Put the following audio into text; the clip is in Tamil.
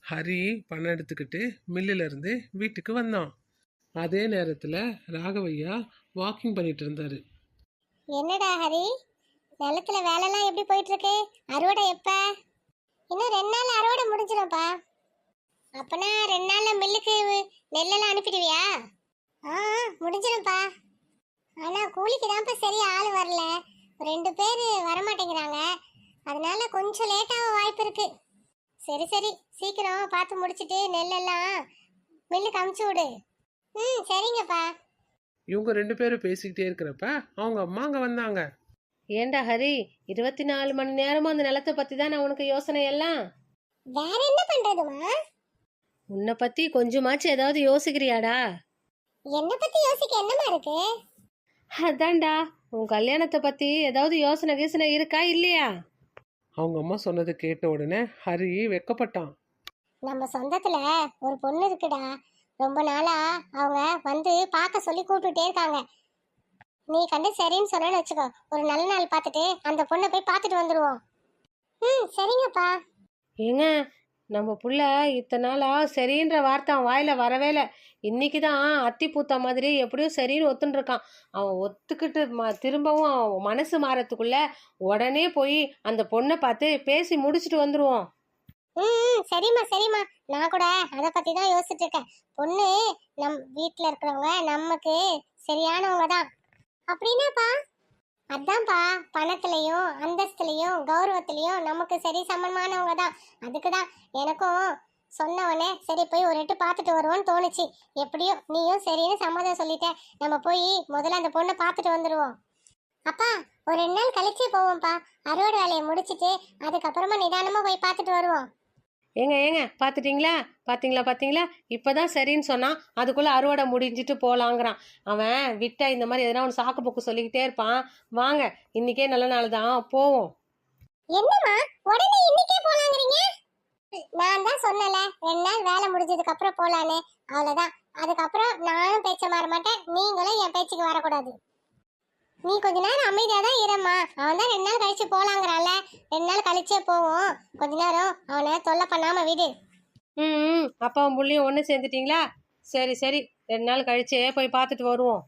ஹரி பணம் எடுத்துக்கிட்டு மில்லுல இருந்து வீட்டுக்கு வந்தான். அதே நேரத்துல ராகவையா வாக்கிங் பண்ணிட்டு இருந்தாரு. என்னடா ஹரி, நிலத்துல வேலைலாம் எப்படி போயிட்டு இருக்கு? அறுவடை எப்ப? இன்னும் 2 நாள் அறுவடை முடிஞ்சிடும்ப்பா. அப்பனா 2 நாள்ல மில்லுக்கு நெல்லெல்லாம் அனுப்பிடுவியா? ஆ முடிஞ்சிடும்ப்பா. ஆனா கூலிக்கு தான்ப்பா சரி ஆள் வரல. 2 பேர் வரமாட்டேங்கிறாங்க. அதனால கொஞ்சம் லேட்டாக வாய்ப்பு இருக்கு. சரி சரி, சீக்கிரம் பார்த்து முடிச்சிட்டு நெல்லெல்லாம் மில்லுக்கு அமுச்சு விடு. ம் சரிங்கப்பா. இவங்க 2 பேரும் பேசிக்கிட்டே இருக்கிறப்ப அவங்க அம்மா அங்க வந்தாங்க. ஏண்டா ஹரி, 24 மணி நேரமும் அந்த நிலத்தை பத்தி தான் நான் உனக்கு யோசனை எல்லாம். வேற என்ன பண்றதுமா? உன்னை பத்தி கொஞ்சமாச்சும் ஏதாவது யோசிக்கிறியாடா? என்ன பத்தி யோசிக்க என்னமா இருக்கு? அதான்டா, உன் கல்யாணத்தை பத்தி ஏதாவது யோசனை கீசனை இருக்கா இல்லையா? அவங்க அம்மா சொன்னதை கேட்ட உடனே ஹரி வெக்கப்பட்டான். நம்ம சொந்தத்துல ஒரு பொண்ணு இருக்குடா. ரொம்ப நாளா அவங்க வந்து பார்க்க சொல்லி கூப்பிட்டுட்டே இருக்காங்க. நீ கண்டு சரின்னு சொன்னேன்னு வச்சுக்கோ, ஒரு நல்ல நாள் பார்த்துட்டு அந்த பொண்ணை போய் பார்த்துட்டு வந்துடுவோம். ம் சரிங்கப்பா. ஏங்க, நம்ம புள்ள இத்தனை நாளா சரின்ற வார்த்தை அவன் வாயில வரவேல. இன்னைக்கு தான் அத்தி பூத்த மாதிரி எப்படியோ சரின்னு ஒத்துன்னு இருக்கான். அவன் ஒத்துக்கிட்டு திரும்பவும் அவன் மனசு மாறத்துக்குள்ள உடனே போய் அந்த பொண்ணை பார்த்து பேசி முடிச்சுட்டு வந்துருவோம். ம் சரிம்மா சரிம்மா, நான் கூட அதை பத்தி தான் யோசிச்சுட்டு இருக்கேன். பொண்ணு நம் வீட்டில் இருக்கிறவங்க நமக்கு சரியானவங்க தான். அப்படின்னாப்பா? அதான்ப்பா, பணத்துலையும் அந்தஸ்துலையும் கௌரவத்திலையும் நமக்கு சரி சமமானவங்க தான். அதுக்கு தான் எனக்கும் சொன்னவனே சரி போய் ஒரு எட்டு பார்த்துட்டு வருவோன்னு தோணுச்சு. எப்படியோ நீயும் சரின்னு சம்மதம் சொல்லிட்ட. நம்ம போய் முதல்ல அந்த பொண்ணை பார்த்துட்டு வந்துடுவோம். அப்பா, ஒரு 2 நாள் கழிச்சே போவோம்ப்பா. அறுவடை வேலையை முடிச்சிட்டு அதுக்கப்புறமா நிதானமா போய் பார்த்துட்டு வருவோம். ஏங்க ஏங்க, பார்த்துட்டிங்களா பார்த்தீங்களா பார்த்தீங்களா, இப்போதான் சரின்னு சொன்னான், அதுக்குள்ளே அறுவடை முடிஞ்சிட்டு போகலாங்கிறான். அவன் விட்டா இந்த மாதிரி எதனா ஒன்று சாக்கு போக்கு சொல்லிக்கிட்டே இருப்பான். வாங்க, இன்னைக்கே நல்ல நாள் தான், போவோம். என்னம்மா உடனே இன்னைக்கே போலாங்கறீங்க? நான் தான் சொன்னல 2 நாள் வேலை முடிஞ்சதுக்கு அப்புறம் போலான்னு. அவ்வளவுதான். அதுக்கப்புறம் நானும் பேச்ச மாற மாட்டேன், நீங்களும் என் பேச்சுக்கு வரக்கூடாது. நீ கொஞ்ச நேரம் அமைதியா தான் இரும்மா. அவன் தான் 2 நாள் கழிச்சு போலாங்கறான்ல, 2 நாள் கழிச்சே போவோம். கொஞ்ச நேரம் அவனை தொல்லை பண்ணாம விடு. அப்பாவும் புள்ளியும் ஒன்று சேர்ந்துட்டிங்களா? சரி சரி, 2 நாள் கழிச்சே போய் பார்த்துட்டு வருவோம்.